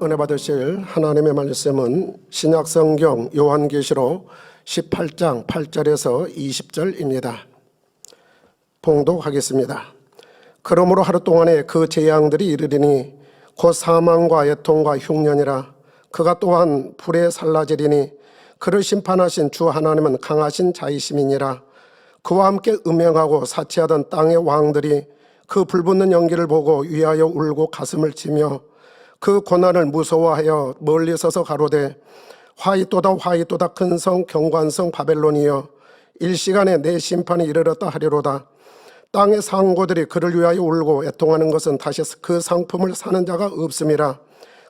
은혜 받으실 하나님의 말씀은 신약성경 요한계시록 18장 8절에서 20절입니다. 봉독하겠습니다. 그러므로 하루 동안에 그 재앙들이 이르리니 곧 사망과 애통과 흉년이라. 그가 또한 불에 살라지리니 그를 심판하신 주 하나님은 강하신 자이심이니라. 그와 함께 음행하고 사치하던 땅의 왕들이 그 불붙는 연기를 보고 위하여 울고 가슴을 치며 그 고난을 무서워하여 멀리 서서 가로되 화이또다 화이또다 큰 성 경관성 바벨론이여 일시간에 내 심판이 이르렀다 하리로다. 땅의 상고들이 그를 위하여 울고 애통하는 것은 다시 그 상품을 사는 자가 없음이라.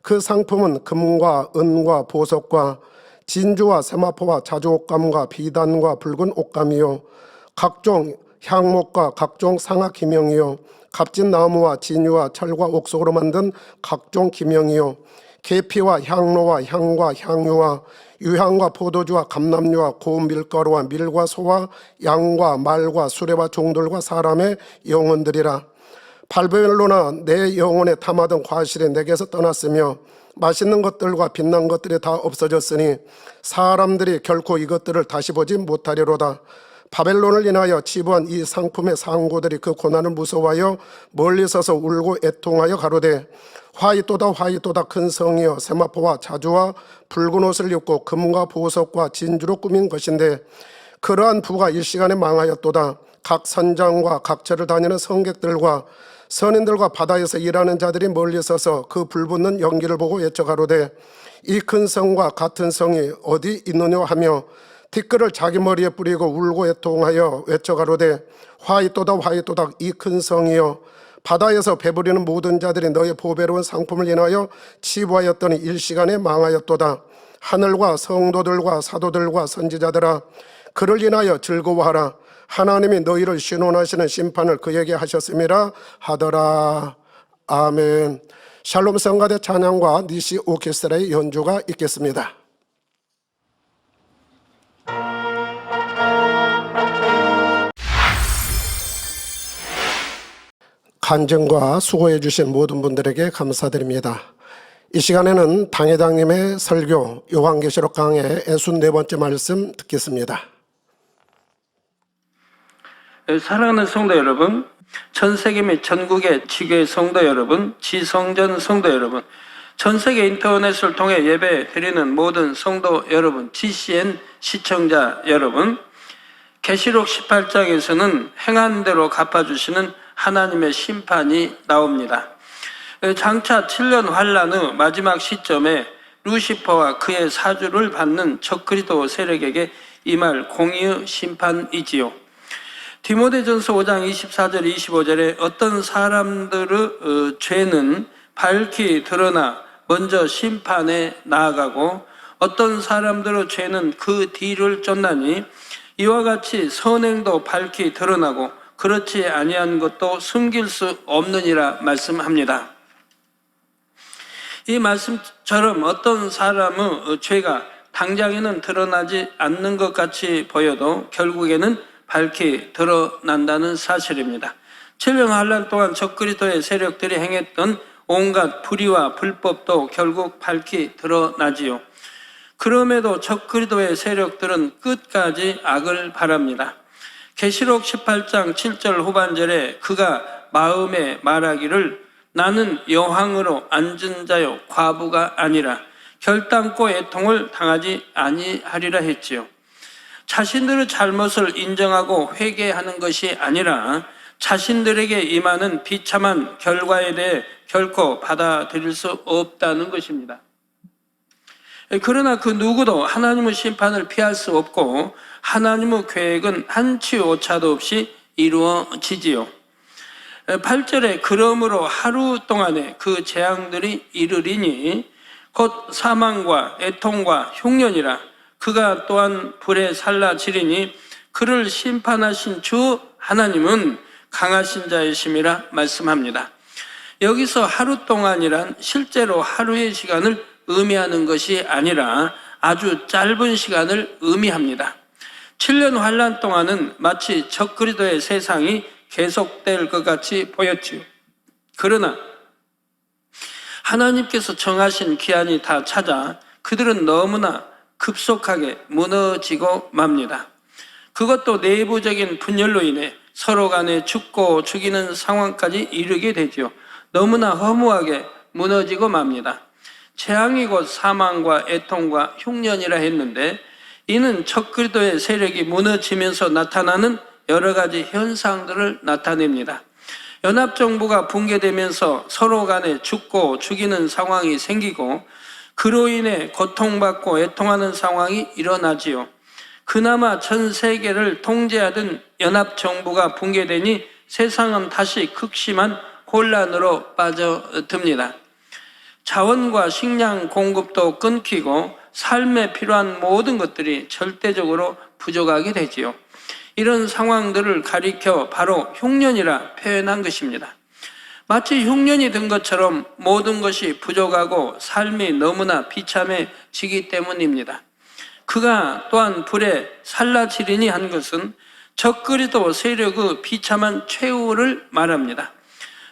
그 상품은 금과 은과 보석과 진주와 세마포와 자주옥감과 비단과 붉은 옥감이요 각종 향목과 각종 상아 기명이요 값진 나무와 진유와 철과 옥석으로 만든 각종 기명이요 계피와 향로와 향과 향유와 유향과 포도주와 감람유와 고운 밀가루와 밀과 소와 양과 말과 수레와 종들과 사람의 영혼들이라. 바벨론아, 내 영혼에 담아둔 과실이 내게서 떠났으며 맛있는 것들과 빛난 것들이 다 없어졌으니 사람들이 결코 이것들을 다시 보지 못하리로다. 바벨론을 인하여 치부한 이 상품의 상고들이 그 고난을 무서워하여 멀리 서서 울고 애통하여 가로되 화이또다 화이또다 큰 성이여 세마포와 자주와 붉은 옷을 입고 금과 보석과 진주로 꾸민 것인데 그러한 부가 일시간에 망하였도다. 각 선장과 각처를 다니는 성객들과 선인들과 바다에서 일하는 자들이 멀리 서서 그 불붙는 연기를 보고 외쳐 가로되 이 큰 성과 같은 성이 어디 있느냐 하며 티끌을 자기 머리에 뿌리고 울고 애통하여 외쳐 가로되 화이또다 화이또다 이 큰 성이여 바다에서 배부리는 모든 자들이 너의 보배로운 상품을 인하여 치부하였더니 일시간에 망하였도다. 하늘과 성도들과 사도들과 선지자들아 그를 인하여 즐거워하라. 하나님이 너희를 신원하시는 심판을 그에게 하셨음이라 하더라. 아멘. 샬롬 성가대 찬양과 니시 오케스트라의 연주가 있겠습니다. 간증과 수고해 주신 모든 분들에게 감사드립니다. 이 시간에는 당회장님의 설교 요한계시록 강해 64번째 말씀 듣겠습니다. 사랑하는 성도 여러분, 전 세계 및 전국의 지교회 성도 여러분, 지성전 성도 여러분, 전 세계 인터넷을 통해 예배 드리는 모든 성도 여러분, GCN 시청자 여러분, 계시록 18장에서는 행한 대로 갚아주시는 하나님의 심판이 나옵니다. 장차 7년 환란 후 마지막 시점에 루시퍼와 그의 사주를 받는 적그리스도 세력에게 임할 공의의 심판이지요. 디모데전서 5장 24절 25절에 어떤 사람들의 죄는 밝히 드러나 먼저 심판에 나아가고 어떤 사람들의 죄는 그 뒤를 쫓나니 이와 같이 선행도 밝히 드러나고 그렇지 아니한 것도 숨길 수 없느니라 말씀합니다. 이 말씀처럼 어떤 사람의 죄가 당장에는 드러나지 않는 것 같이 보여도 결국에는 밝히 드러난다는 사실입니다. 7년 환란 동안 적그리스도의 세력들이 행했던 온갖 불의와 불법도 결국 밝히 드러나지요. 그럼에도 적그리스도의 세력들은 끝까지 악을 바랍니다. 계시록 18장 7절 후반절에 그가 마음에 말하기를 나는 여왕으로 앉은 자요 과부가 아니라 결단코 애통을 당하지 아니하리라 했지요. 자신들의 잘못을 인정하고 회개하는 것이 아니라 자신들에게 임하는 비참한 결과에 대해 결코 받아들일 수 없다는 것입니다. 그러나 그 누구도 하나님의 심판을 피할 수 없고 하나님의 계획은 한치 오차도 없이 이루어지지요. 8절에 그러므로 하루 동안에 그 재앙들이 이르리니 곧 사망과 애통과 흉년이라. 그가 또한 불에 살라지리니 그를 심판하신 주 하나님은 강하신 자이심이라 말씀합니다. 여기서 하루 동안이란 실제로 하루의 시간을 의미하는 것이 아니라 아주 짧은 시간을 의미합니다. 7년 환란 동안은 마치 적그리스도의 세상이 계속될 것 같이 보였지요. 그러나 하나님께서 정하신 기한이 다 찾아 그들은 너무나 급속하게 무너지고 맙니다. 그것도 내부적인 분열로 인해 서로 간에 죽고 죽이는 상황까지 이르게 되지요. 너무나 허무하게 무너지고 맙니다. 재앙이 곧 사망과 애통과 흉년이라 했는데 이는 적그리스도의 세력이 무너지면서 나타나는 여러 가지 현상들을 나타냅니다. 연합정부가 붕괴되면서 서로 간에 죽고 죽이는 상황이 생기고 그로 인해 고통받고 애통하는 상황이 일어나지요. 그나마 전 세계를 통제하던 연합정부가 붕괴되니 세상은 다시 극심한 혼란으로 빠져듭니다. 자원과 식량 공급도 끊기고 삶에 필요한 모든 것들이 절대적으로 부족하게 되지요. 이런 상황들을 가리켜 바로 흉년이라 표현한 것입니다. 마치 흉년이 든 것처럼 모든 것이 부족하고 삶이 너무나 비참해지기 때문입니다. 그가 또한 불에 살라지리니 한 것은 적그리스도 세력의 비참한 최후를 말합니다.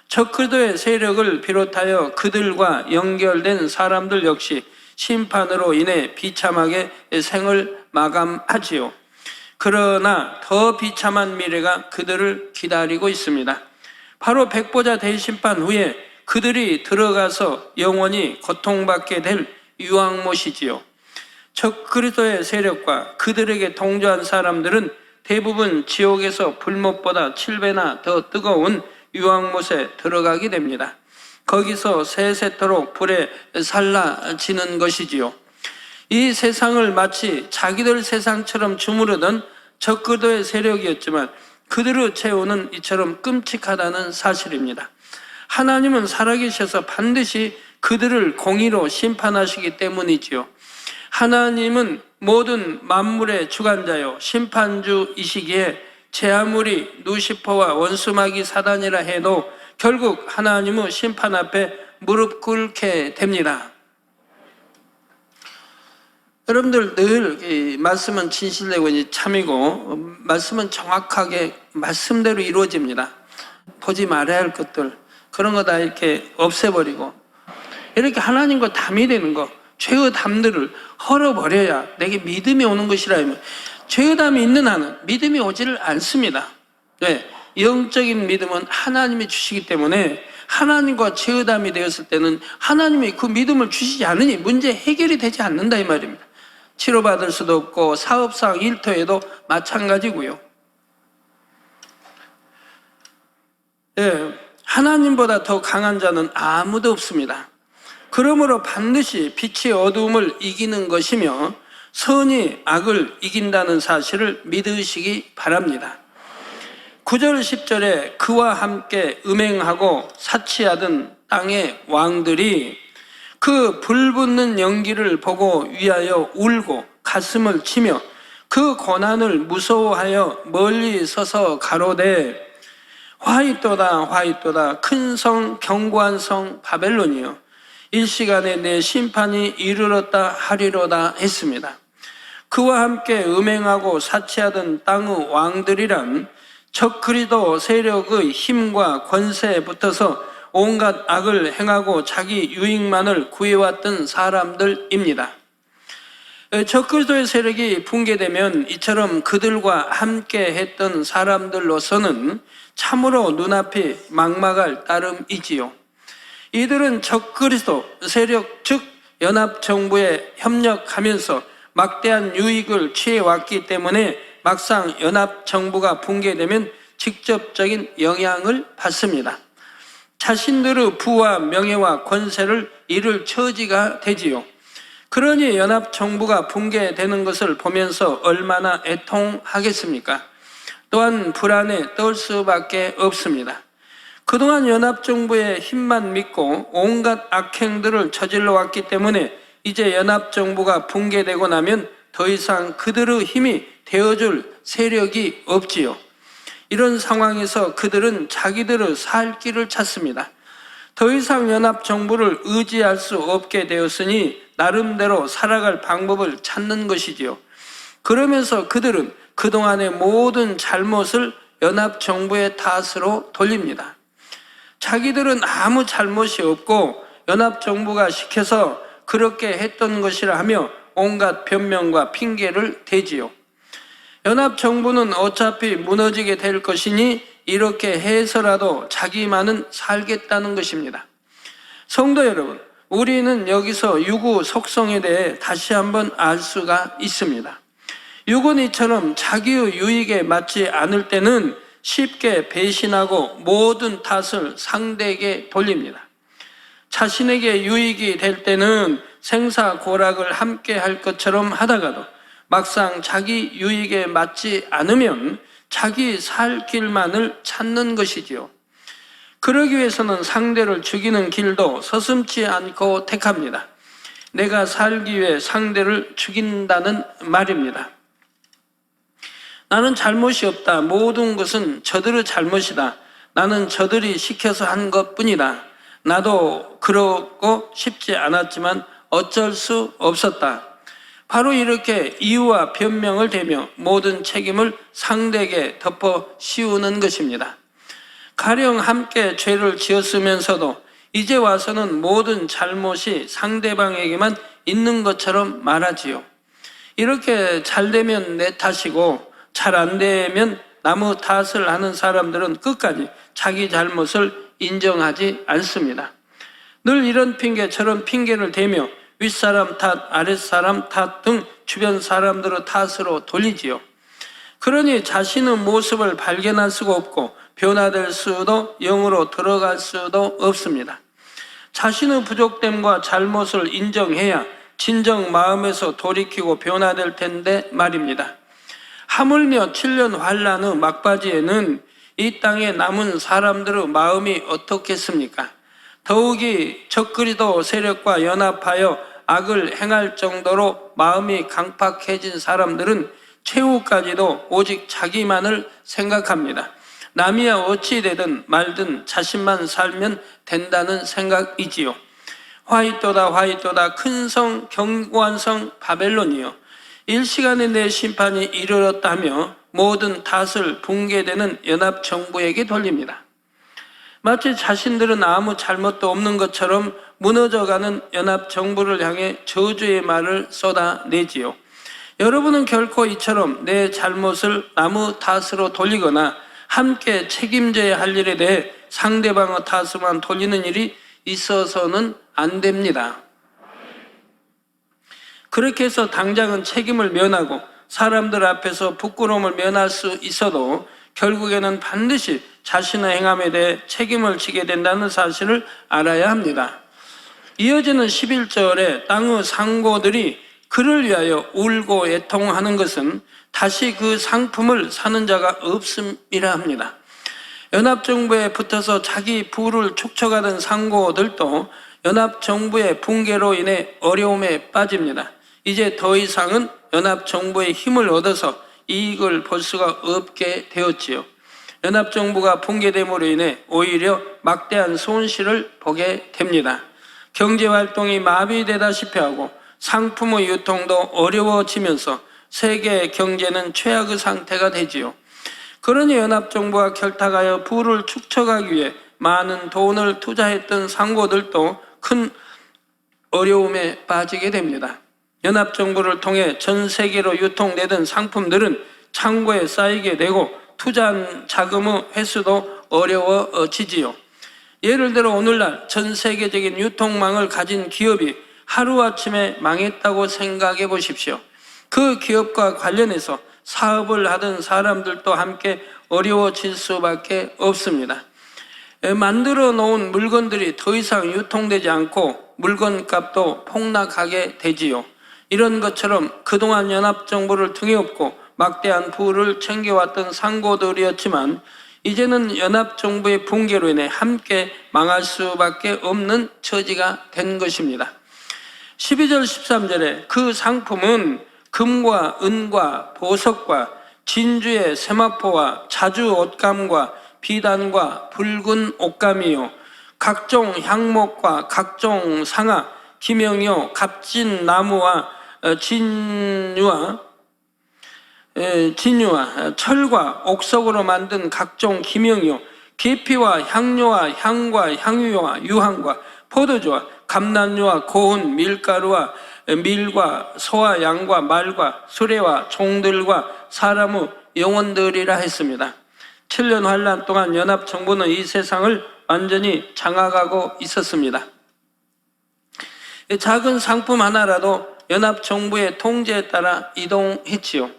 적그리스도의 세력을 비롯하여 그들과 연결된 사람들 역시 심판으로 인해 비참하게 생을 마감하지요. 그러나 더 비참한 미래가 그들을 기다리고 있습니다. 바로 백보자 대심판 후에 그들이 들어가서 영원히 고통받게 될 유황못이지요. 적그리스도의 세력과 그들에게 동조한 사람들은 대부분 지옥에서 불못보다 7배나 더 뜨거운 유황못에 들어가게 됩니다. 거기서 세세토록 불에 살라지는 것이지요. 이 세상을 마치 자기들 세상처럼 주무르던 적그리스도의 세력이었지만 그들의 최후는 이처럼 끔찍하다는 사실입니다. 하나님은 살아계셔서 반드시 그들을 공의로 심판하시기 때문이지요. 하나님은 모든 만물의 주관자요 심판주이시기에 제 아무리 누시퍼와 원수마귀 사단이라 해도 결국 하나님의 심판 앞에 무릎 꿇게 됩니다. 여러분들 늘 이 말씀은 진실되고 참이고 말씀은 정확하게 말씀대로 이루어집니다. 보지 말아야 할 것들 그런 거 다 이렇게 없애버리고 이렇게 하나님과 담이 되는 거 죄의 담들을 헐어버려야 내게 믿음이 오는 것이라 하면 죄의 담이 있는 한은 믿음이 오지를 않습니다. 네, 영적인 믿음은 하나님이 주시기 때문에 하나님과 죄의 담이 되었을 때는 하나님이 그 믿음을 주시지 않으니 문제 해결이 되지 않는다 이 말입니다. 치료받을 수도 없고 사업상 일터에도 마찬가지고요. 네, 하나님보다 더 강한 자는 아무도 없습니다. 그러므로 반드시 빛이 어두움을 이기는 것이며 선이 악을 이긴다는 사실을 믿으시기 바랍니다. 9절 10절에 그와 함께 음행하고 사치하던 땅의 왕들이 그 불붙는 연기를 보고 위하여 울고 가슴을 치며 그 고난을 무서워하여 멀리 서서 가로되 화이또다 화이또다 큰 성 견고한 성 바벨론이여 일시간에 내 심판이 이르렀다 하리로다 했습니다. 그와 함께 음행하고 사치하던 땅의 왕들이란 적그리스도 세력의 힘과 권세에 붙어서 온갖 악을 행하고 자기 유익만을 구해왔던 사람들입니다. 적그리스도의 세력이 붕괴되면 이처럼 그들과 함께 했던 사람들로서는 참으로 눈앞이 막막할 따름이지요. 이들은 적그리스도 세력 즉 연합정부에 협력하면서 막대한 유익을 취해왔기 때문에 막상 연합정부가 붕괴되면 직접적인 영향을 받습니다. 자신들의 부와 명예와 권세를 잃을 처지가 되지요. 그러니 연합정부가 붕괴되는 것을 보면서 얼마나 애통하겠습니까? 또한 불안에 떨 수밖에 없습니다. 그동안 연합정부의 힘만 믿고 온갖 악행들을 저질러 왔기 때문에 이제 연합정부가 붕괴되고 나면 더 이상 그들의 힘이 되어줄 세력이 없지요. 이런 상황에서 그들은 자기들의 살 길을 찾습니다. 더 이상 연합정부를 의지할 수 없게 되었으니 나름대로 살아갈 방법을 찾는 것이지요. 그러면서 그들은 그동안의 모든 잘못을 연합정부의 탓으로 돌립니다. 자기들은 아무 잘못이 없고 연합정부가 시켜서 그렇게 했던 것이라 하며 온갖 변명과 핑계를 대지요. 연합정부는 어차피 무너지게 될 것이니 이렇게 해서라도 자기만은 살겠다는 것입니다. 성도 여러분, 우리는 여기서 유구 속성에 대해 다시 한번 알 수가 있습니다. 유구는 이처럼 자기의 유익에 맞지 않을 때는 쉽게 배신하고 모든 탓을 상대에게 돌립니다. 자신에게 유익이 될 때는 생사고락을 함께 할 것처럼 하다가도 막상 자기 유익에 맞지 않으면 자기 살 길만을 찾는 것이지요. 그러기 위해서는 상대를 죽이는 길도 서슴지 않고 택합니다. 내가 살기 위해 상대를 죽인다는 말입니다. 나는 잘못이 없다. 모든 것은 저들의 잘못이다. 나는 저들이 시켜서 한 것뿐이다. 나도 그러고 싶지 않았지만 어쩔 수 없었다. 바로 이렇게 이유와 변명을 대며 모든 책임을 상대에게 덮어 씌우는 것입니다. 가령 함께 죄를 지었으면서도 이제 와서는 모든 잘못이 상대방에게만 있는 것처럼 말하지요. 이렇게 잘 되면 내 탓이고 잘 안 되면 남의 탓을 하는 사람들은 끝까지 자기 잘못을 인정하지 않습니다. 늘 이런 핑계 저런 핑계를 대며 윗사람 탓, 아랫사람 탓 등 주변 사람들의 탓으로 돌리지요. 그러니 자신의 모습을 발견할 수가 없고 변화될 수도 영으로 들어갈 수도 없습니다. 자신의 부족됨과 잘못을 인정해야 진정 마음에서 돌이키고 변화될 텐데 말입니다. 하물며 7년 환란의 막바지에는 이 땅에 남은 사람들의 마음이 어떻겠습니까? 더욱이 적그리도 세력과 연합하여 악을 행할 정도로 마음이 강팍해진 사람들은 최후까지도 오직 자기만을 생각합니다. 남이야 어찌 되든 말든 자신만 살면 된다는 생각이지요. 화이또다 큰 성 견고한 성 바벨론이요, 일시간에 내 심판이 이르렀다며 모든 탓을 붕괴되는 연합정부에게 돌립니다. 마치 자신들은 아무 잘못도 없는 것처럼 무너져가는 연합정부를 향해 저주의 말을 쏟아내지요. 여러분은 결코 이처럼 내 잘못을 남의 탓으로 돌리거나 함께 책임져야 할 일에 대해 상대방의 탓으로만 돌리는 일이 있어서는 안 됩니다. 그렇게 해서 당장은 책임을 면하고 사람들 앞에서 부끄러움을 면할 수 있어도 결국에는 반드시 자신의 행함에 대해 책임을 지게 된다는 사실을 알아야 합니다. 이어지는 11절에 땅의 상고들이 그를 위하여 울고 애통하는 것은 다시 그 상품을 사는 자가 없음이라 합니다. 연합정부에 붙어서 자기 부를 축적하던 상고들도 연합정부의 붕괴로 인해 어려움에 빠집니다. 이제 더 이상은 연합정부의 힘을 얻어서 이익을 볼 수가 없게 되었지요. 연합정부가 붕괴됨으로 인해 오히려 막대한 손실을 보게 됩니다. 경제활동이 마비되다시피 하고 상품의 유통도 어려워지면서 세계 경제는 최악의 상태가 되지요. 그러니 연합정부가 결탁하여 부를 축적하기 위해 많은 돈을 투자했던 상고들도 큰 어려움에 빠지게 됩니다. 연합정부를 통해 전 세계로 유통되던 상품들은 창고에 쌓이게 되고 투자한 자금의 회수도 어려워지지요. 예를 들어 오늘날 전 세계적인 유통망을 가진 기업이 하루아침에 망했다고 생각해 보십시오. 그 기업과 관련해서 사업을 하던 사람들도 함께 어려워질 수밖에 없습니다. 만들어 놓은 물건들이 더 이상 유통되지 않고 물건값도 폭락하게 되지요. 이런 것처럼 그동안 연합정부를 등에 업고 막대한 부를 챙겨왔던 상고들이었지만 이제는 연합정부의 붕괴로 인해 함께 망할 수밖에 없는 처지가 된 것입니다. 12절 13절에 그 상품은 금과 은과 보석과 진주의 세마포와 자주 옷감과 비단과 붉은 옷감이요, 각종 향목과 각종 상아, 기명이요, 값진 나무와 진유와 철과 옥석으로 만든 각종 기명이요, 계피와 향료와 향과 향유와 유황과 포도주와 감람류와 고운 밀가루와 밀과 소와 양과 말과 수레와 종들과 사람의 영혼들이라 했습니다. 7년 환란 동안 연합정부는 이 세상을 완전히 장악하고 있었습니다. 작은 상품 하나라도 연합정부의 통제에 따라 이동했지요.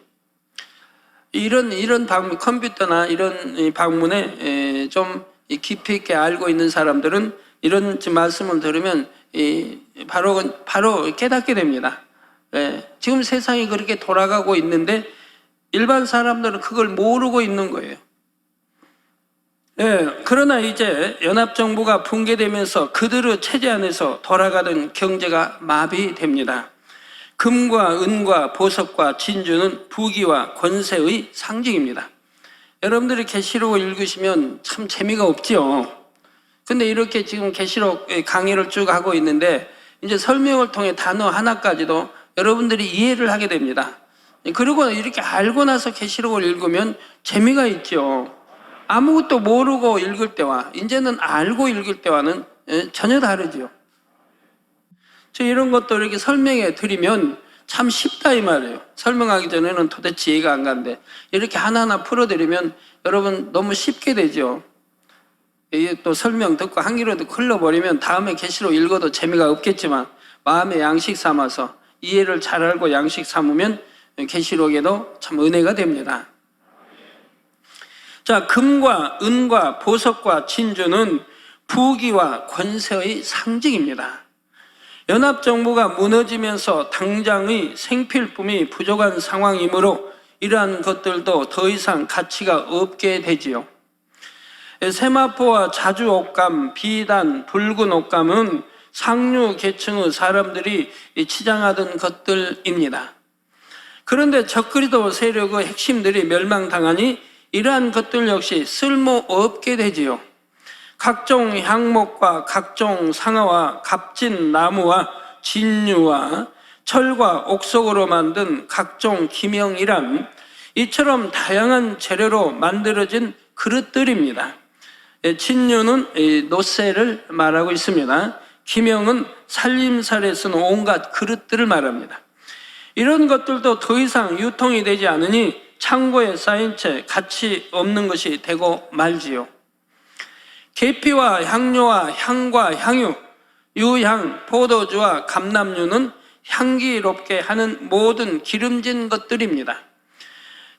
이런 방문, 컴퓨터나 이런 방문에 좀 깊이 있게 알고 있는 사람들은 이런 말씀을 들으면 바로 깨닫게 됩니다. 지금 세상이 그렇게 돌아가고 있는데 일반 사람들은 그걸 모르고 있는 거예요. 그러나 이제 연합정부가 붕괴되면서 그들의 체제 안에서 돌아가던 경제가 마비됩니다. 금과 은과 보석과 진주는 부귀와 권세의 상징입니다. 여러분들이 계시록을 읽으시면 참 재미가 없지요. 근데 이렇게 지금 계시록 강의를 쭉 하고 있는데 이제 설명을 통해 단어 하나까지도 여러분들이 이해를 하게 됩니다. 그리고 이렇게 알고 나서 계시록을 읽으면 재미가 있죠. 아무것도 모르고 읽을 때와 이제는 알고 읽을 때와는 전혀 다르죠. 저 이런 것도 이렇게 설명해 드리면 참 쉽다 이 말이에요. 설명하기 전에는 도대체 이해가 안 가는데 이렇게 하나하나 풀어드리면 여러분 너무 쉽게 되죠. 이게 또 설명 듣고 한 귀로 듣고 흘러버리면 다음에 계시록 읽어도 재미가 없겠지만 마음의 양식 삼아서 이해를 잘 알고 양식 삼으면 계시록에도 참 은혜가 됩니다. 자, 금과 은과 보석과 진주는 부귀와 권세의 상징입니다. 연합정부가 무너지면서 당장의 생필품이 부족한 상황이므로 이러한 것들도 더 이상 가치가 없게 되지요. 세마포와 자주 옷감, 비단, 붉은 옷감은 상류 계층의 사람들이 치장하던 것들입니다. 그런데 적그리도 세력의 핵심들이 멸망당하니 이러한 것들 역시 쓸모없게 되지요. 각종 향목과 각종 상아와 값진 나무와 진유와 철과 옥석으로 만든 각종 기명이란 이처럼 다양한 재료로 만들어진 그릇들입니다. 진유는 노쇠를 말하고 있습니다. 기명은 살림살에 쓰는 온갖 그릇들을 말합니다. 이런 것들도 더 이상 유통이 되지 않으니 창고에 쌓인 채 가치 없는 것이 되고 말지요. 계피와 향료와 향과 향유, 유향, 포도주와 감람류는 향기롭게 하는 모든 기름진 것들입니다.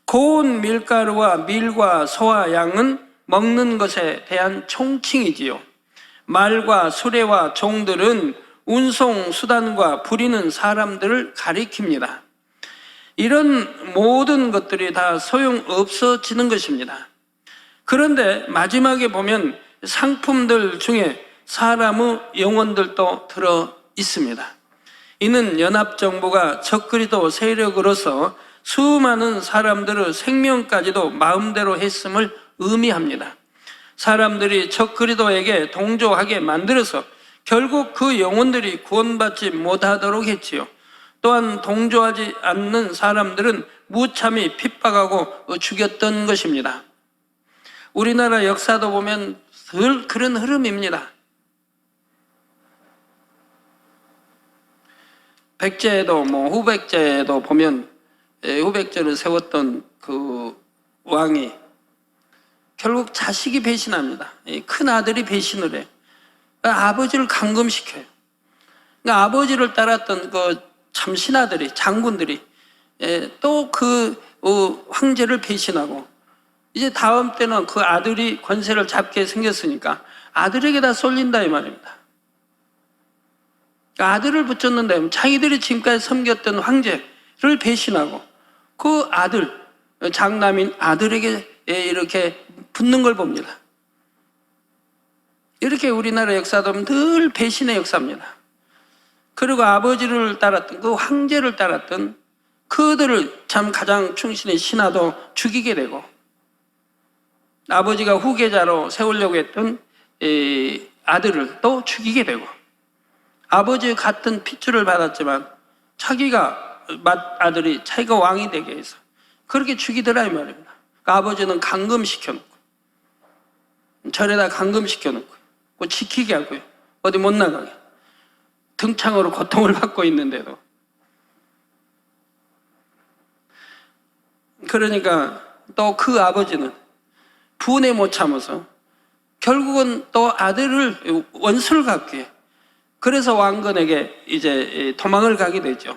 고운 밀가루와 밀과 소와 양은 먹는 것에 대한 총칭이지요. 말과 수레와 종들은 운송 수단과 부리는 사람들을 가리킵니다. 이런 모든 것들이 다 소용없어지는 것입니다. 그런데 마지막에 보면 상품들 중에 사람의 영혼들도 들어 있습니다. 이는 연합정부가 적그리도 세력으로서 수많은 사람들의 생명까지도 마음대로 했음을 의미합니다. 사람들이 적그리도에게 동조하게 만들어서 결국 그 영혼들이 구원받지 못하도록 했지요. 또한 동조하지 않는 사람들은 무참히 핍박하고 죽였던 것입니다. 우리나라 역사도 보면 늘 그런 흐름입니다. 백제에도 후백제에도 보면 후백제를 세웠던 그 왕이 결국 자식이 배신합니다. 큰 아들이 배신을 해요. 아버지를 감금시켜요. 그러니까 아버지를 따랐던 그 참 신하들이, 장군들이 또 그 황제를 배신하고 이제 다음 때는 그 아들이 권세를 잡게 생겼으니까 아들에게 다 쏠린다 이 말입니다. 아들을 붙였는데 자기들이 지금까지 섬겼던 황제를 배신하고 그 아들, 장남인 아들에게 이렇게 붙는 걸 봅니다. 이렇게 우리나라 역사도 늘 배신의 역사입니다. 그리고 아버지를 따랐던 그 황제를 따랐던 그들을 참 가장 충신의 신하도 죽이게 되고 아버지가 후계자로 세우려고 했던 아들을 또 죽이게 되고 아버지의 같은 핏줄을 받았지만 자기가 아들이 자기가 왕이 되게 해서 그렇게 죽이더라 이 말입니다. 그러니까 아버지는 감금시켜놓고 절에다 감금시켜놓고 지키게 하고요. 어디 못 나가게. 등창으로 고통을 받고 있는데도. 그러니까 또 그 아버지는 분에 못 참아서 결국은 또 아들을 원수를 갖게. 그래서 왕건에게 이제 도망을 가게 되죠.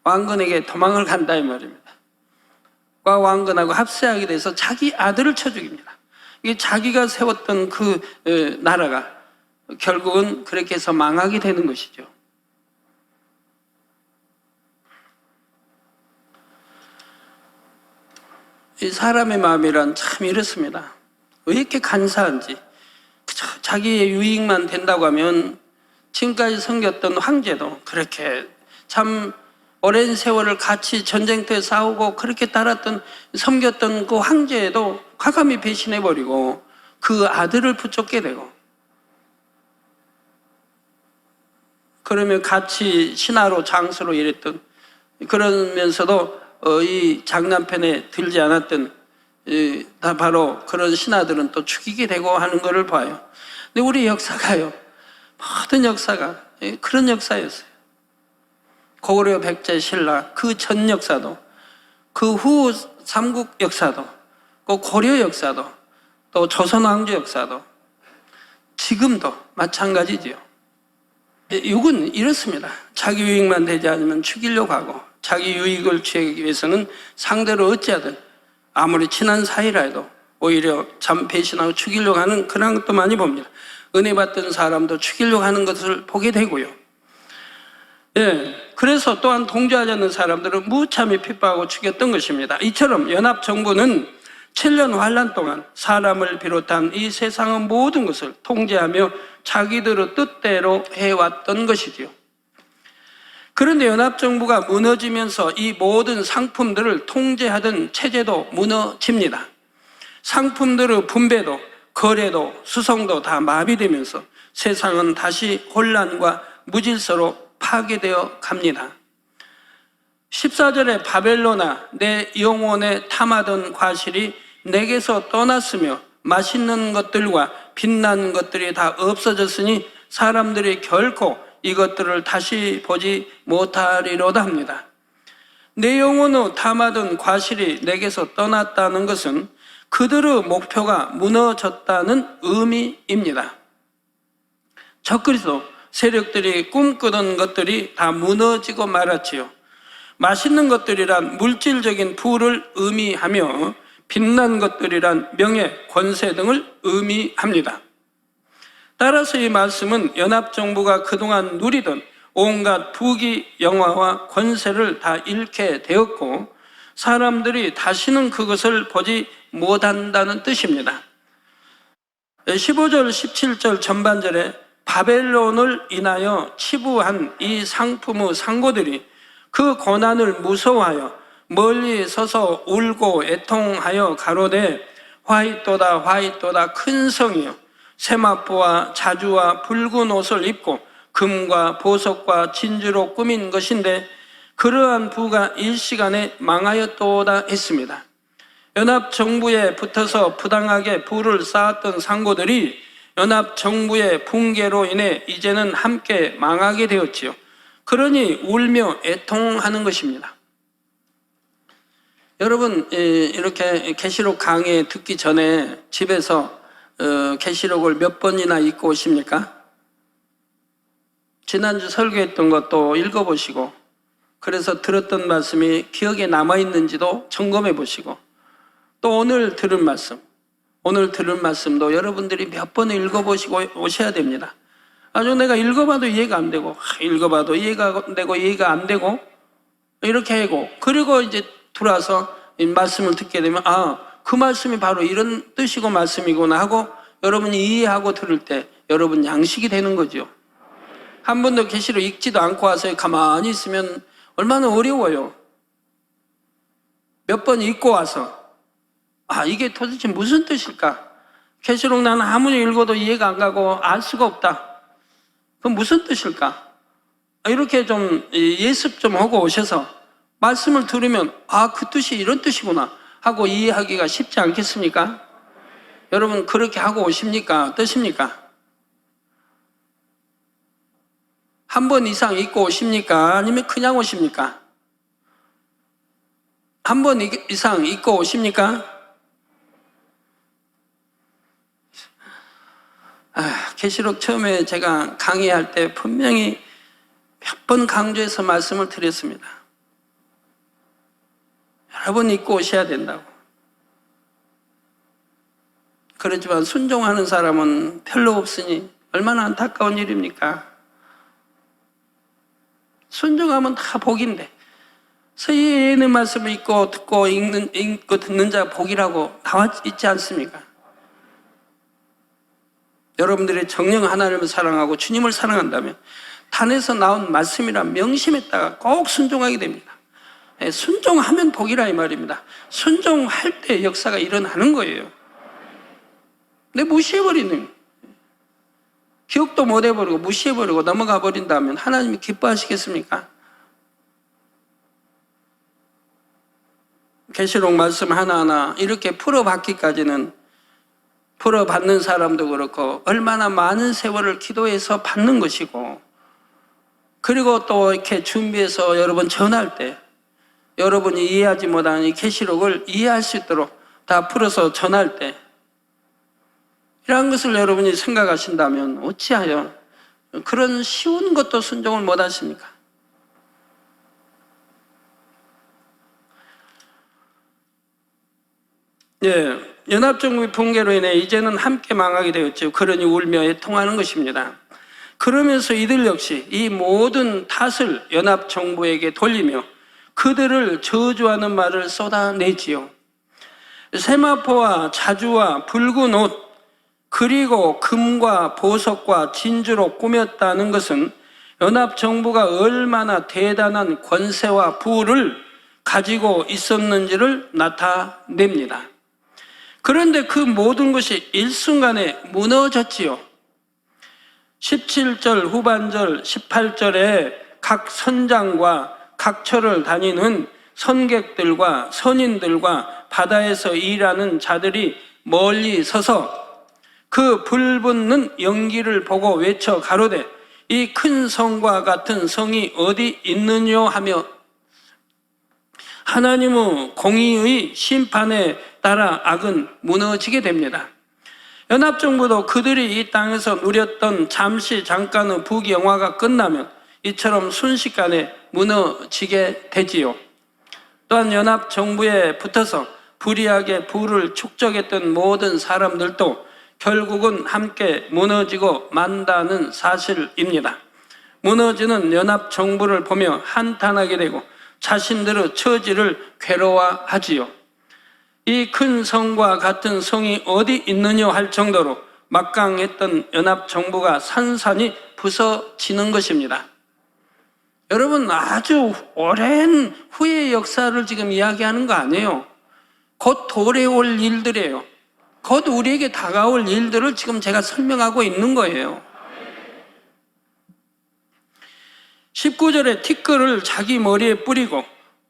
왕건에게 도망을 간다 이 말입니다. 왕건하고 합세하게 돼서 자기 아들을 쳐 죽입니다. 이게 자기가 세웠던 그 나라가 결국은 그렇게 해서 망하게 되는 것이죠. 이 사람의 마음이란 참 이렇습니다. 왜 이렇게 간사한지. 그저 자기의 유익만 된다고 하면 지금까지 섬겼던 황제도 그렇게 참 오랜 세월을 같이 전쟁터에 싸우고 그렇게 따랐던 섬겼던 그 황제도 과감히 배신해버리고 그 아들을 붙잡게 되고, 그러면 같이 신하로 장수로 일했던, 그러면서도 이 장난편에 들지 않았던 다 바로 그런 신하들은 또 죽이게 되고 하는 것을 봐요. 근데 우리 역사가요, 모든 역사가 그런 역사였어요. 고구려 백제 신라 그 전 역사도, 그 후 삼국 역사도, 그 고려 역사도, 또 조선 왕조 역사도 지금도 마찬가지지요. 육은 이렇습니다. 자기 유익만 되지 않으면 죽이려고 하고, 자기 유익을 취하기 위해서는 상대를 어찌하든 아무리 친한 사이라 해도 오히려 참 배신하고 죽이려고 하는 그런 것도 많이 봅니다. 은혜 받던 사람도 죽이려고 하는 것을 보게 되고요. 그래서 또한 동조하지 않는 사람들은 무참히 핍박하고 죽였던 것입니다. 이처럼 연합정부는 7년 환란 동안 사람을 비롯한 이 세상의 모든 것을 통제하며 자기들의 뜻대로 해왔던 것이지요. 그런데 연합정부가 무너지면서 이 모든 상품들을 통제하던 체제도 무너집니다. 상품들의 분배도 거래도 수송도 다 마비되면서 세상은 다시 혼란과 무질서로 파괴되어 갑니다. 14절에 바벨론아 내 영혼에 탐하던 과실이 내게서 떠났으며 맛있는 것들과 빛난 것들이 다 없어졌으니 사람들이 결코 이것들을 다시 보지 못하리로다 합니다. 내 영혼의 탐하던 과실이 내게서 떠났다는 것은 그들의 목표가 무너졌다는 의미입니다. 적그리스도 세력들이 꿈꾸던 것들이 다 무너지고 말았지요. 맛있는 것들이란 물질적인 부를 의미하며 빛난 것들이란 명예, 권세 등을 의미합니다. 따라서 이 말씀은 연합정부가 그동안 누리던 온갖 부귀, 영화와 권세를 다 잃게 되었고 사람들이 다시는 그것을 보지 못한다는 뜻입니다. 15절, 17절 전반절에 바벨론을 인하여 치부한 이 상품의 상고들이 그 고난을 무서워하여 멀리 서서 울고 애통하여 가로되 화이또다 화이또다 큰 성이여 세마포와 자주와 붉은 옷을 입고 금과 보석과 진주로 꾸민 것인데 그러한 부가 일시간에 망하였도다 했습니다. 연합정부에 붙어서 부당하게 부를 쌓았던 상고들이 연합정부의 붕괴로 인해 이제는 함께 망하게 되었지요. 그러니 울며 애통하는 것입니다. 여러분, 이렇게 계시록 강의 듣기 전에 집에서 계시록을 몇 번이나 읽고 오십니까? 지난주 설교했던 것도 읽어보시고, 그래서 들었던 말씀이 기억에 남아있는지도 점검해 보시고, 또 오늘 들은 말씀도 여러분들이 몇 번을 읽어보시고 오셔야 됩니다. 아주 내가 읽어봐도 이해가 안 되고, 읽어봐도 이해가 안 되고, 이해가 안 되고, 이렇게 하고, 그리고 이제 들어와서 이 말씀을 듣게 되면, 그 말씀이 바로 이런 뜻이고 말씀이구나 하고, 여러분이 이해하고 들을 때 여러분 양식이 되는 거죠. 한 번도 계시록 읽지도 않고 와서 가만히 있으면 얼마나 어려워요. 몇 번 읽고 와서, 이게 도대체 무슨 뜻일까? 계시록 나는 아무리 읽어도 이해가 안 가고 알 수가 없다. 그건 무슨 뜻일까? 이렇게 좀 예습 좀 하고 오셔서 말씀을 들으면 그 뜻이 이런 뜻이구나 하고 이해하기가 쉽지 않겠습니까? 여러분 그렇게 하고 오십니까? 어떠십니까? 한 번 이상 입고 오십니까? 아니면 그냥 오십니까? 한 번 이상 입고 오십니까? 계시록 처음에 제가 강의할 때 분명히 몇 번 강조해서 말씀을 드렸습니다. 여러분 입고 오셔야 된다고. 그렇지만 순종하는 사람은 별로 없으니 얼마나 안타까운 일입니까? 순종하면 다 복인데 서예에 있는 말씀을 읽고 듣고 읽고 듣는 자가 복이라고 나와 있지 않습니까? 여러분들이 정령 하나님을 사랑하고 주님을 사랑한다면 단에서 나온 말씀이라 명심했다가 꼭 순종하게 됩니다. 순종하면 복이라 이 말입니다. 순종할 때 역사가 일어나는 거예요. 근데 무시해버리는, 기억도 못 해버리고 무시해버리고 넘어가 버린다면 하나님이 기뻐하시겠습니까? 계시록 말씀 하나하나 이렇게 풀어받기까지는, 풀어받는 사람도 그렇고 얼마나 많은 세월을 기도해서 받는 것이고, 그리고 또 이렇게 준비해서 여러분 전할 때 여러분이 이해하지 못하는 이 계시록을 이해할 수 있도록 다 풀어서 전할 때, 이러한 것을 여러분이 생각하신다면 어찌하여 그런 쉬운 것도 순종을 못 하십니까? 연합정부의 붕괴로 인해 이제는 함께 망하게 되었죠. 그러니 울며 애통하는 것입니다. 그러면서 이들 역시 이 모든 탓을 연합정부에게 돌리며 그들을 저주하는 말을 쏟아내지요. 세마포와 자주와 붉은 옷, 그리고 금과 보석과 진주로 꾸몄다는 것은 연합정부가 얼마나 대단한 권세와 부를 가지고 있었는지를 나타냅니다. 그런데 그 모든 것이 일순간에 무너졌지요. 17절 후반절 18절에 각 선장과 각처를 다니는 선객들과 선인들과 바다에서 일하는 자들이 멀리 서서 그 불붙는 연기를 보고 외쳐 가로되 이 큰 성과 같은 성이 어디 있느냐 하며 하나님의 공의의 심판에 따라 악은 무너지게 됩니다. 연합정부도 그들이 이 땅에서 누렸던 잠깐의 부귀영화가 끝나면 이처럼 순식간에 무너지게 되지요. 또한 연합정부에 붙어서 불의하게 부를 축적했던 모든 사람들도 결국은 함께 무너지고 만다는 사실입니다. 무너지는 연합정부를 보며 한탄하게 되고 자신들의 처지를 괴로워하지요. 이 큰 성과 같은 성이 어디 있느냐 할 정도로 막강했던 연합정부가 산산이 부서지는 것입니다. 여러분, 아주 오랜 후의 역사를 지금 이야기하는 거 아니에요. 곧 도래올 일들이에요. 곧 우리에게 다가올 일들을 지금 제가 설명하고 있는 거예요. 19절에 티끌을 자기 머리에 뿌리고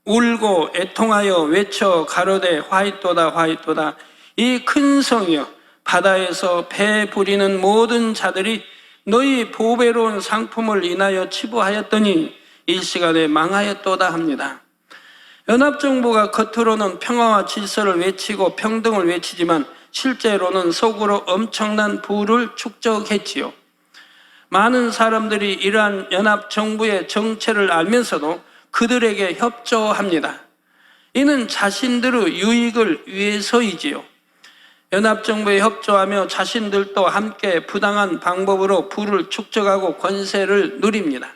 울고 애통하여 외쳐 가로되 화이토다 화이토다 이 큰 성이여 바다에서 배 부리는 모든 자들이 너희 보배로운 상품을 인하여 치부하였더니 일시간에 망하였도다 합니다. 연합정부가 겉으로는 평화와 질서를 외치고 평등을 외치지만 실제로는 속으로 엄청난 부를 축적했지요. 많은 사람들이 이러한 연합정부의 정체를 알면서도 그들에게 협조합니다. 이는 자신들의 유익을 위해서이지요. 연합정부에 협조하며 자신들도 함께 부당한 방법으로 부를 축적하고 권세를 누립니다.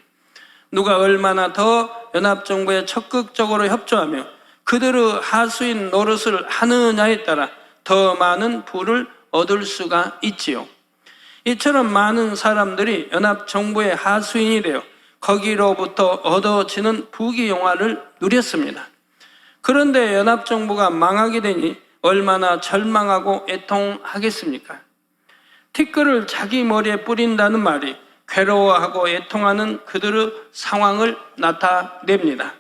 누가 얼마나 더 연합정부에 적극적으로 협조하며 그들의 하수인 노릇을 하느냐에 따라 더 많은 부를 얻을 수가 있지요. 이처럼 많은 사람들이 연합정부의 하수인이 되어 거기로부터 얻어지는 부귀영화를 누렸습니다. 그런데 연합정부가 망하게 되니 얼마나 절망하고 애통하겠습니까? 티끌을 자기 머리에 뿌린다는 말이 괴로워하고 애통하는 그들의 상황을 나타냅니다.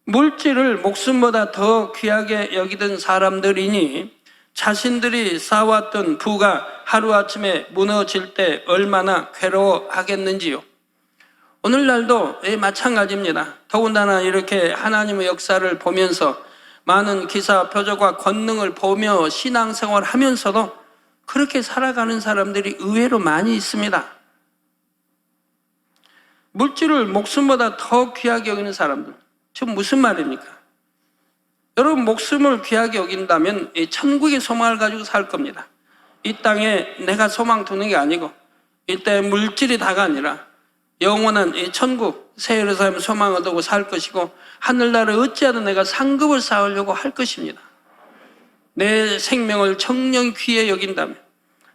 물질을 목숨보다 더 귀하게 여기던 사람들이니 자신들이 쌓아왔던 부가 하루아침에 무너질 때 얼마나 괴로워하겠는지요. 오늘날도 마찬가지입니다. 더군다나 이렇게 하나님의 역사를 보면서 많은 기사, 표적과 권능을 보며 신앙생활을 하면서도 그렇게 살아가는 사람들이 의외로 많이 있습니다. 물질을 목숨보다 더 귀하게 여기는 사람들. 지금 무슨 말입니까? 여러분, 목숨을 귀하게 여긴다면 천국의 소망을 가지고 살 겁니다. 이 땅에 내가 소망 두는 게 아니고 이때 물질이 다가 아니라 영원한 이 천국 새 예루살렘 소망을 두고 살 것이고 하늘나라에 어찌하든 내가 상급을 쌓으려고 할 것입니다. 내 생명을 정령 귀히 여긴다면,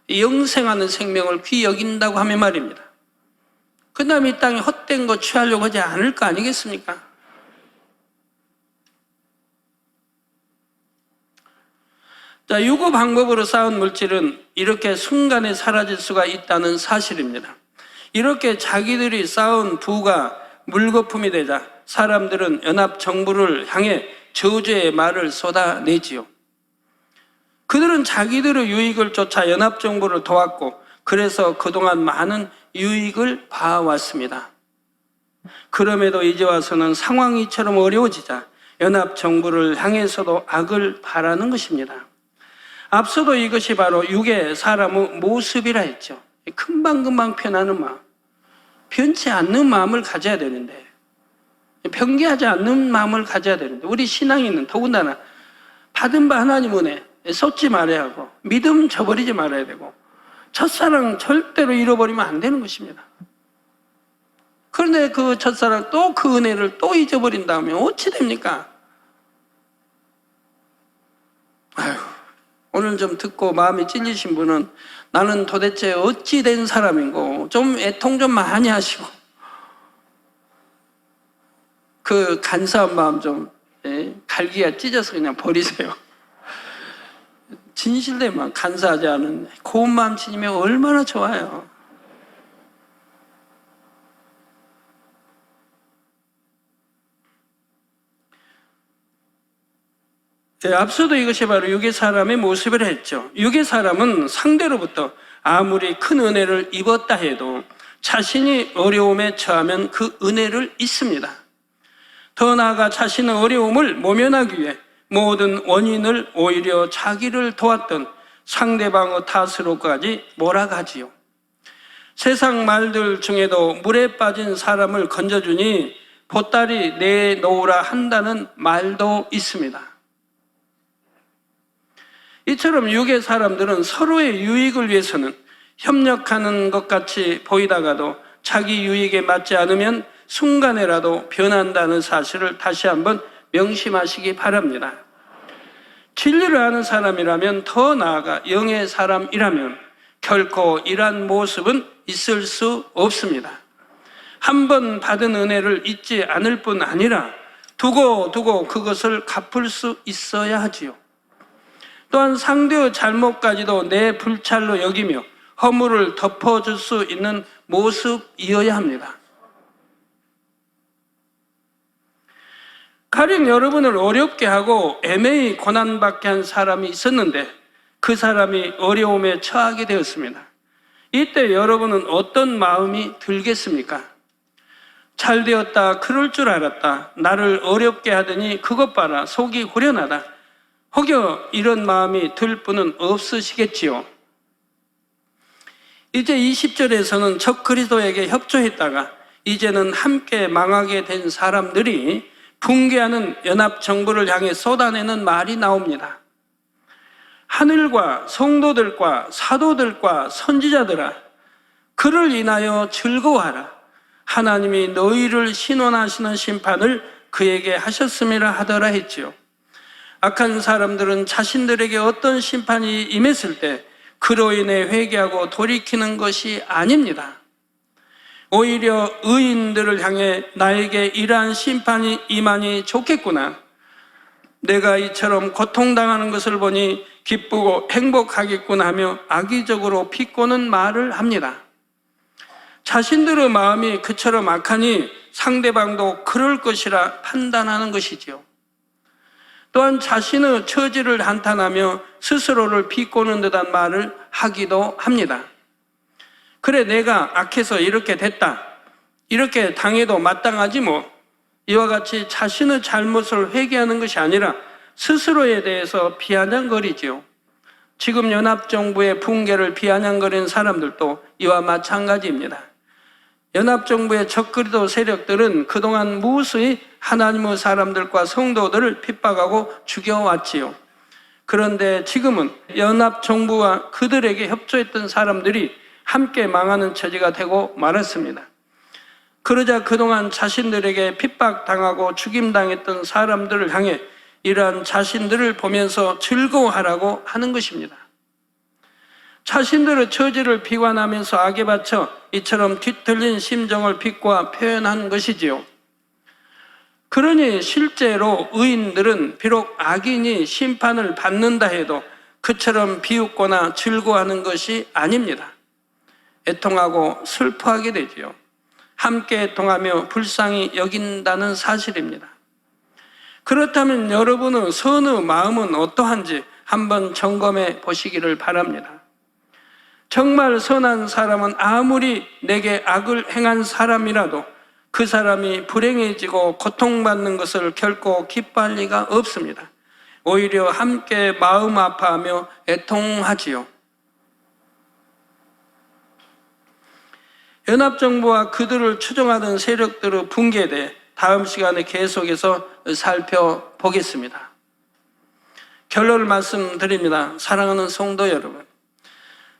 영생하는 생명을 귀히 여긴다고 하면 말입니다. 그 다음에 이 땅에 헛된 거 취하려고 하지 않을 거 아니겠습니까? 자, 유고 방법으로 쌓은 물질은 이렇게 순간에 사라질 수가 있다는 사실입니다. 이렇게 자기들이 쌓은 부가 물거품이 되자 사람들은 연합정부를 향해 저주의 말을 쏟아내지요. 그들은 자기들의 유익을 쫓아 연합정부를 도왔고 그래서 그동안 많은 유익을 봐왔습니다. 그럼에도 이제 와서는 상황이 이처럼 어려워지자 연합정부를 향해서도 악을 바라는 것입니다. 앞서도 이것이 바로 육의 사람의 모습이라 했죠. 금방금방 변하는 마음, 변치 않는 마음을 가져야 되는데, 변개하지 않는 마음을 가져야 되는데, 우리 신앙인은 더군다나 받은 바 하나님 은혜 쏟지 말아야 하고 믿음 저버리지 말아야 되고 첫사랑 절대로 잃어버리면 안 되는 것입니다. 그런데 그 첫사랑 또 그 은혜를 또 잊어버린다면 어찌 됩니까? 아휴, 오늘 좀 듣고 마음이 찔리신 분은 나는 도대체 어찌 된 사람인고 좀 애통 좀 많이 하시고 그 간사한 마음 좀 갈기가 찢어서 그냥 버리세요. 진실되면 간사하지 않은 고운 마음 지니면 얼마나 좋아요. 앞서도 이것이 바로 육의 사람의 모습이라 했죠. 육의 사람은 상대로부터 아무리 큰 은혜를 입었다 해도 자신이 어려움에 처하면 그 은혜를 잊습니다. 더 나아가 자신의 어려움을 모면하기 위해 모든 원인을 오히려 자기를 도왔던 상대방의 탓으로까지 몰아가지요. 세상 말들 중에도 물에 빠진 사람을 건져주니 보따리 내놓으라 한다는 말도 있습니다. 이처럼 육의 사람들은 서로의 유익을 위해서는 협력하는 것 같이 보이다가도 자기 유익에 맞지 않으면 순간에라도 변한다는 사실을 다시 한번 명심하시기 바랍니다. 진리를 아는 사람이라면, 더 나아가 영의 사람이라면 결코 이러한 모습은 있을 수 없습니다. 한 번 받은 은혜를 잊지 않을 뿐 아니라 두고 그것을 갚을 수 있어야 하지요. 또한 상대의 잘못까지도 내 불찰로 여기며 허물을 덮어줄 수 있는 모습이어야 합니다. 가령 여러분을 어렵게 하고 애매히 고난받게 한 사람이 있었는데 그 사람이 어려움에 처하게 되었습니다. 이때 여러분은 어떤 마음이 들겠습니까? 잘 되었다, 그럴 줄 알았다, 나를 어렵게 하더니 그것 봐라, 속이 후련하다, 혹여 이런 마음이 들 분은 없으시겠지요. 이제 20절에서는 적 그리스도에게 협조했다가 이제는 함께 망하게 된 사람들이 붕괴하는 연합정부를 향해 쏟아내는 말이 나옵니다. 하늘과 성도들과 사도들과 선지자들아, 그를 인하여 즐거워하라. 하나님이 너희를 신원하시는 심판을 그에게 하셨음이라 하더라 했지요. 악한 사람들은 자신들에게 어떤 심판이 임했을 때 그로 인해 회개하고 돌이키는 것이 아닙니다. 오히려 의인들을 향해 나에게 이러한 심판이 임하니 좋겠구나, 내가 이처럼 고통당하는 것을 보니 기쁘고 행복하겠구나 하며 악의적으로 비꼬는 말을 합니다. 자신들의 마음이 그처럼 악하니 상대방도 그럴 것이라 판단하는 것이지요. 또한 자신의 처지를 한탄하며 스스로를 비꼬는 듯한 말을 하기도 합니다. 그래, 내가 악해서 이렇게 됐다, 이렇게 당해도 마땅하지 뭐. 이와 같이 자신의 잘못을 회개하는 것이 아니라 스스로에 대해서 비아냥거리지요. 지금 연합정부의 붕괴를 비아냥거리는 사람들도 이와 마찬가지입니다. 연합정부의 적그리도 세력들은 그동안 무수히 하나님의 사람들과 성도들을 핍박하고 죽여왔지요. 그런데 지금은 연합정부와 그들에게 협조했던 사람들이 함께 망하는 처지가 되고 말았습니다. 그러자 그동안 자신들에게 핍박당하고 죽임당했던 사람들을 향해 이러한 자신들을 보면서 즐거워하라고 하는 것입니다. 자신들의 처지를 비관하면서 악에 바쳐 이처럼 뒤틀린 심정을 비꼬아 표현한 것이지요. 그러니 실제로 의인들은 비록 악인이 심판을 받는다 해도 그처럼 비웃거나 즐거워하는 것이 아닙니다. 애통하고 슬퍼하게 되지요. 함께 애통하며 불쌍히 여긴다는 사실입니다. 그렇다면 여러분의 선의 마음은 어떠한지 한번 점검해 보시기를 바랍니다. 정말 선한 사람은 아무리 내게 악을 행한 사람이라도 그 사람이 불행해지고 고통받는 것을 결코 기뻐할 리가 없습니다. 오히려 함께 마음 아파하며 애통하지요. 연합정부와 그들을 추종하던 세력들의 붕괴에 대해 다음 시간에 계속해서 살펴보겠습니다. 결론을 말씀드립니다. 사랑하는 성도 여러분,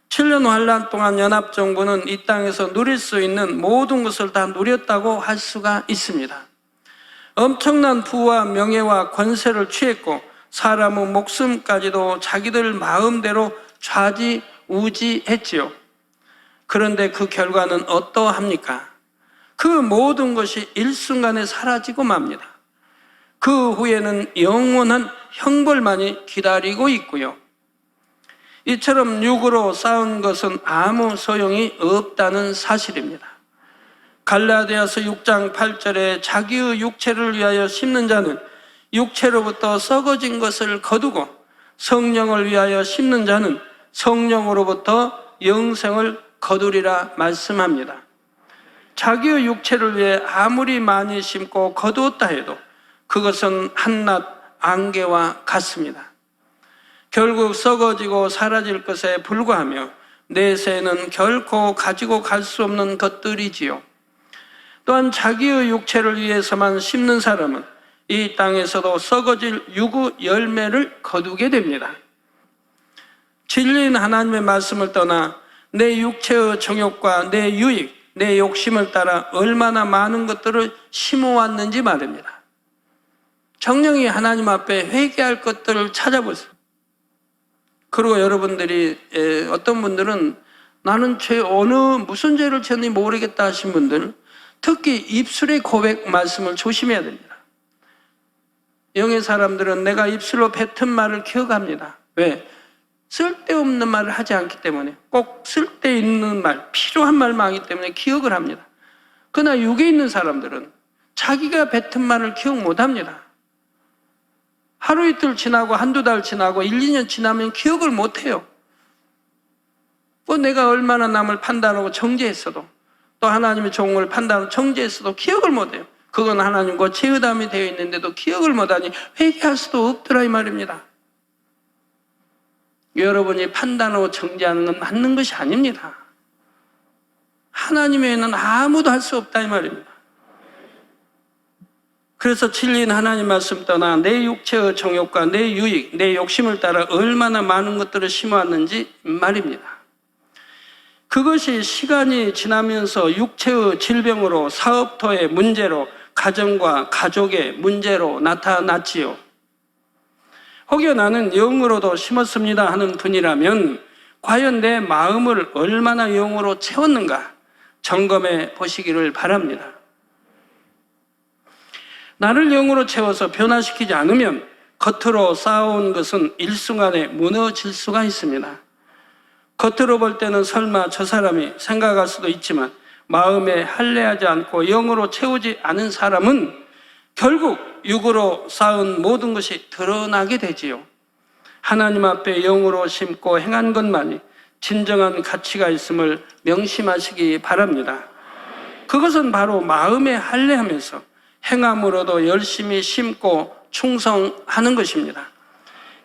7년 환란 동안 연합정부는 이 땅에서 누릴 수 있는 모든 것을 다 누렸다고 할 수가 있습니다. 엄청난 부와 명예와 권세를 취했고 사람의 목숨까지도 자기들 마음대로 좌지우지했지요. 그런데 그 결과는 어떠합니까? 그 모든 것이 일순간에 사라지고 맙니다. 그 후에는 영원한 형벌만이 기다리고 있고요. 이처럼 육으로 싸운 것은 아무 소용이 없다는 사실입니다. 갈라디아서 6장 8절에 자기의 육체를 위하여 심는 자는 육체로부터 썩어진 것을 거두고 성령을 위하여 심는 자는 성령으로부터 영생을 거두리라 말씀합니다. 자기의 육체를 위해 아무리 많이 심고 거두었다 해도 그것은 한낱 안개와 같습니다. 결국 썩어지고 사라질 것에 불과하며 내세는 결코 가지고 갈 수 없는 것들이지요. 또한 자기의 육체를 위해서만 심는 사람은 이 땅에서도 썩어질 육의 열매를 거두게 됩니다. 진리인 하나님의 말씀을 떠나 내 육체의 정욕과 내 유익, 내 욕심을 따라 얼마나 많은 것들을 심어왔는지 말입니다. 정령이 하나님 앞에 회개할 것들을 찾아보세요. 그리고 여러분들이 어떤 분들은 나는 무슨 죄를 지었는지 모르겠다 하신 분들, 특히 입술의 고백 말씀을 조심해야 됩니다. 영의 사람들은 내가 입술로 뱉은 말을 기억합니다. 왜? 쓸데없는 말을 하지 않기 때문에, 꼭 쓸데있는 말, 필요한 말만 하기 때문에 기억을 합니다. 그러나 육에 있는 사람들은 자기가 뱉은 말을 기억 못합니다. 하루 이틀 지나고 한두 달 지나고 1, 2년 지나면 기억을 못해요. 내가 얼마나 남을 판단하고 정죄했어도, 또 하나님의 종을 판단하고 정죄했어도 기억을 못해요. 그건 하나님과 죄의담이 되어 있는데도 기억을 못하니 회개할 수도 없더라 이 말입니다. 여러분이 판단하고 정죄하는 건 맞는 것이 아닙니다. 하나님 외에는 아무도 할 수 없다 이 말입니다. 그래서 진리인 하나님 말씀 떠나 내 육체의 정욕과 내 유익, 내 욕심을 따라 얼마나 많은 것들을 심어왔는지 말입니다. 그것이 시간이 지나면서 육체의 질병으로, 사업터의 문제로, 가정과 가족의 문제로 나타났지요. 혹여 나는 영으로도 심었습니다 하는 분이라면 과연 내 마음을 얼마나 영으로 채웠는가 점검해 보시기를 바랍니다. 나를 영으로 채워서 변화시키지 않으면 겉으로 쌓아온 것은 일순간에 무너질 수가 있습니다. 겉으로 볼 때는 설마 저 사람이 생각할 수도 있지만 마음에 할례하지 않고 영으로 채우지 않은 사람은 결국 육으로 쌓은 모든 것이 드러나게 되지요. 하나님 앞에 영으로 심고 행한 것만이 진정한 가치가 있음을 명심하시기 바랍니다. 그것은 바로 마음에 할례하면서 행함으로도 열심히 심고 충성하는 것입니다.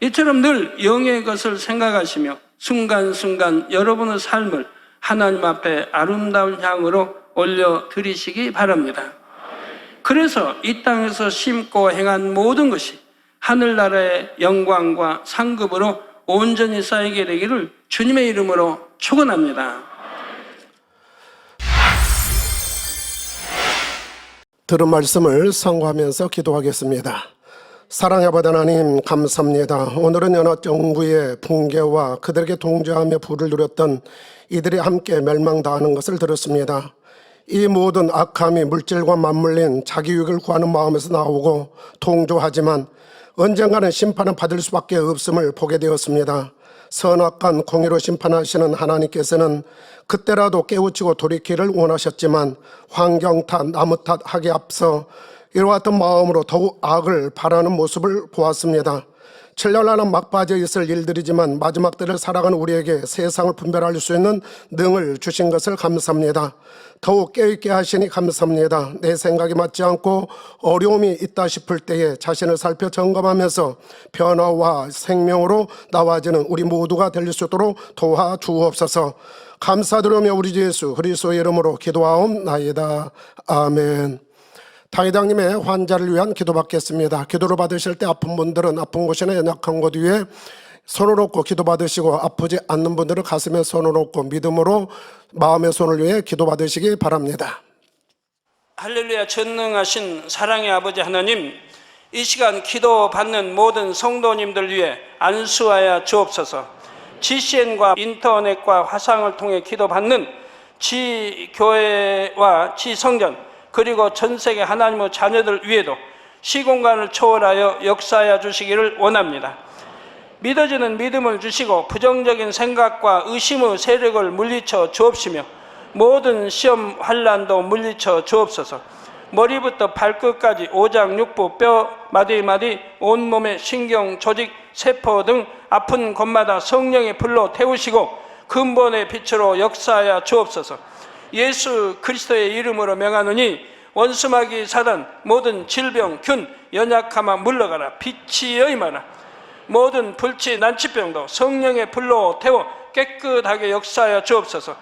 이처럼 늘 영의 것을 생각하시며 순간순간 여러분의 삶을 하나님 앞에 아름다운 향으로 올려드리시기 바랍니다. 그래서 이 땅에서 심고 행한 모든 것이 하늘나라의 영광과 상급으로 온전히 쌓이게 되기를 주님의 이름으로 축원합니다. 들은 말씀을 상고하면서 기도하겠습니다. 사랑의 아버지 하나님 감사합니다. 오늘은 연합정부의 붕괴와 그들에게 동조하며 부를 누렸던 이들이 함께 멸망당하는 것을 들었습니다. 이 모든 악함이 물질과 맞물린 자기 유익을 구하는 마음에서 나오고 동조하지만 언젠가는 심판을 받을 수밖에 없음을 보게 되었습니다. 선악간 공의로 심판하시는 하나님께서는 그때라도 깨우치고 돌이키를 원하셨지만 환경 탓, 나무 탓 하기에 앞서 이와 같은 마음으로 더욱 악을 바라는 모습을 보았습니다. 7년 안은 막빠져 있을 일들이지만 마지막 때를 살아가는 우리에게 세상을 분별할 수 있는 능을 주신 것을 감사합니다. 더욱 깨어있게 하시니 감사합니다. 내 생각이 맞지 않고 어려움이 있다 싶을 때에 자신을 살펴 점검하면서 변화와 생명으로 나와지는 우리 모두가 될 수 있도록 도와주옵소서. 감사드리며 우리 주 예수 그리스도의 이름으로 기도하옵나이다. 아멘. 당회장님의 환자를 위한 기도받겠습니다. 기도를 받으실 때 아픈 분들은 아픈 곳이나 연약한 곳 위에 손을 얹고 기도받으시고 아프지 않는 분들은 가슴에 손을 얹고 믿음으로 마음의 손을 위해 기도받으시기 바랍니다. 할렐루야. 전능하신 사랑의 아버지 하나님, 이 시간 기도받는 모든 성도님들 위해 안수하여 주옵소서. GCN과 인터넷과 화상을 통해 기도받는 지교회와 지성전 그리고 전 세계 하나님의 자녀들 위에도 시공간을 초월하여 역사하여 주시기를 원합니다. 믿어지는 믿음을 주시고 부정적인 생각과 의심의 세력을 물리쳐 주옵시며 모든 시험 환난도 물리쳐 주옵소서. 머리부터 발끝까지 오장 육부 뼈 마디마디 온몸의 신경 조직 세포 등 아픈 곳마다 성령의 불로 태우시고 근본의 빛으로 역사하여 주옵소서. 예수 그리스도의 이름으로 명하노니 원수마귀 사단 모든 질병 균 연약함아 물러가라. 빛이 여임하라. 모든 불치 난치병도 성령의 불로 태워 깨끗하게 역사하여 주옵소서.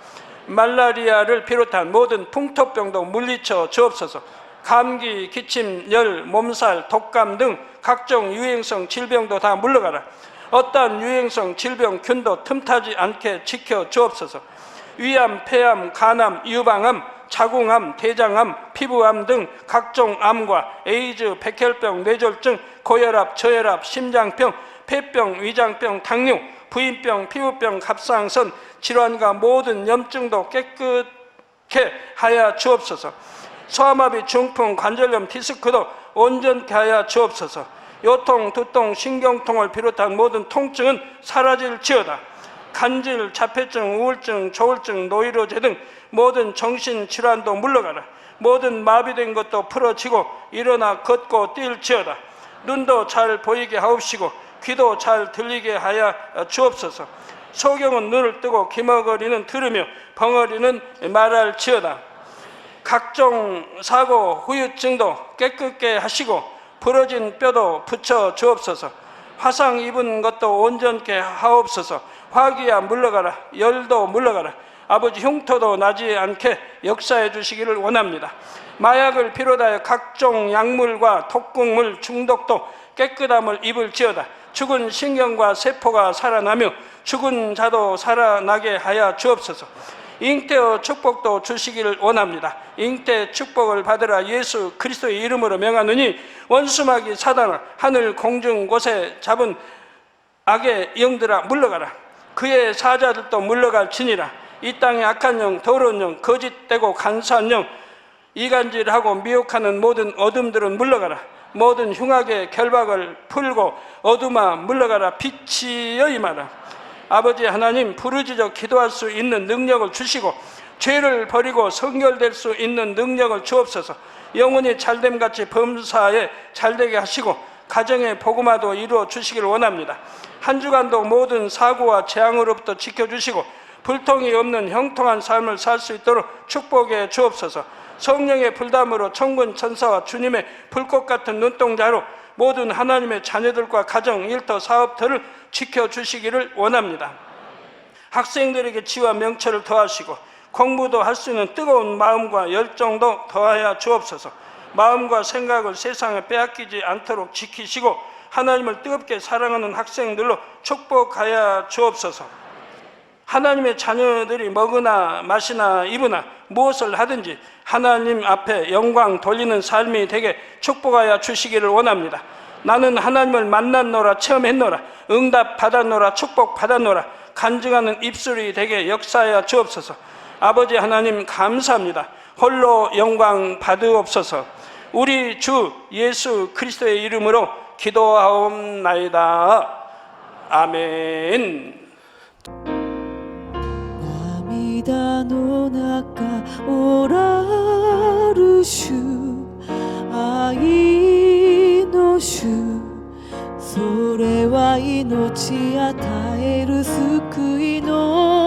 말라리아를 비롯한 모든 풍토병도 물리쳐 주옵소서. 감기, 기침, 열, 몸살, 독감 등 각종 유행성 질병도 다 물러가라. 어떠한 유행성 질병 균도 틈타지 않게 지켜 주옵소서. 위암, 폐암, 간암, 유방암, 자궁암, 대장암, 피부암 등 각종 암과 에이즈, 백혈병, 뇌졸중, 고혈압, 저혈압, 심장병, 폐병, 위장병, 당뇨, 부인병, 피부병, 갑상선 질환과 모든 염증도 깨끗게 하여 주옵소서. 소아마비, 중풍, 관절염, 디스크도 온전케 하여 주옵소서. 요통, 두통, 신경통을 비롯한 모든 통증은 사라질지어다. 간질, 자폐증, 우울증, 조울증, 노이로제 등 모든 정신질환도 물러가라. 모든 마비된 것도 풀어지고 일어나 걷고 뛸지어다. 눈도 잘 보이게 하옵시고 귀도 잘 들리게 하여 주옵소서. 소경은 눈을 뜨고 기머거리는 들으며 벙어리는 말할지어다. 각종 사고, 후유증도 깨끗게 하시고 부러진 뼈도 붙여 주옵소서. 화상 입은 것도 온전케 하옵소서. 화기야 물러가라. 열도 물러가라. 아버지 흉터도 나지 않게 역사해 주시기를 원합니다. 마약을 비롯하여 각종 약물과 독극물 중독도 깨끗함을 입을지어다. 죽은 신경과 세포가 살아나며 죽은 자도 살아나게 하여 주옵소서. 잉태의 축복도 주시기를 원합니다. 잉태 축복을 받으라. 예수 그리스도의 이름으로 명하노니 원수마귀 사단아 하늘 공중 곳에 잡은 악의 영들아 물러가라. 그의 사자들도 물러갈지니라. 이 땅의 악한 영, 더러운 영, 거짓되고 간사한 영, 이간질하고 미혹하는 모든 어둠들은 물러가라. 모든 흉악의 결박을 풀고 어둠아 물러가라. 빛이 여임하라. 아버지 하나님, 부르짖어 기도할 수 있는 능력을 주시고 죄를 버리고 성결될 수 있는 능력을 주옵소서. 영혼이 잘됨같이 범사에 잘되게 하시고 가정의 복음화도 이루어 주시길 원합니다. 한 주간도 모든 사고와 재앙으로부터 지켜주시고 불통이 없는 형통한 삶을 살 수 있도록 축복해 주옵소서. 성령의 불담으로 천군 천사와 주님의 불꽃 같은 눈동자로 모든 하나님의 자녀들과 가정, 일터, 사업터를 지켜주시기를 원합니다. 학생들에게 지와 명철을 더하시고 공부도 할 수 있는 뜨거운 마음과 열정도 더하여 주옵소서. 마음과 생각을 세상에 빼앗기지 않도록 지키시고 하나님을 뜨겁게 사랑하는 학생들로 축복하여 주옵소서. 하나님의 자녀들이 먹으나 마시나 입으나 무엇을 하든지 하나님 앞에 영광 돌리는 삶이 되게 축복하여 주시기를 원합니다. 나는 하나님을 만났노라, 체험했노라, 응답 받았노라, 축복 받았노라, 간증하는 입술이 되게 역사하여 주옵소서. 아버지 하나님 감사합니다. 홀로 영광 받으옵소서. 우리 주 예수 그리스도의 이름으로 기도하옵나이다. 아멘. 涙の中おらる主、愛の主、それは命与える救いの